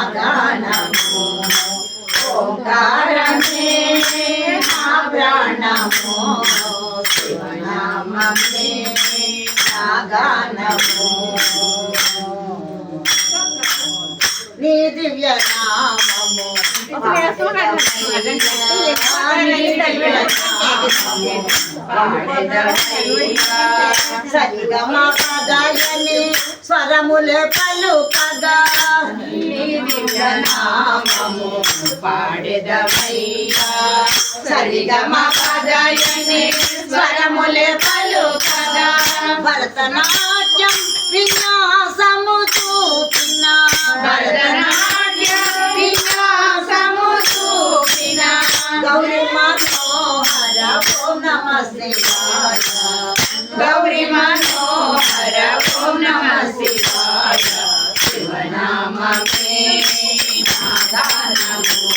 नागानमो ओंकारमे प्राणमो शिवनाममे नागानमो नी दिव्य नाममो సరిగమ పదయని స్వరములే పలుకగా నామము పాడెదవయ్యా సరిగమ పదయని స్వరములే పలుకగా భరతనాట్యం విన్యాసము చూపిన భరతనాట్యం విన్యాసము చూపిన గౌరీ మనోహర ఓం నమః శివాయ గౌరీ మనోహర ఓం నమః శివాయ శివనామమే నాగానమో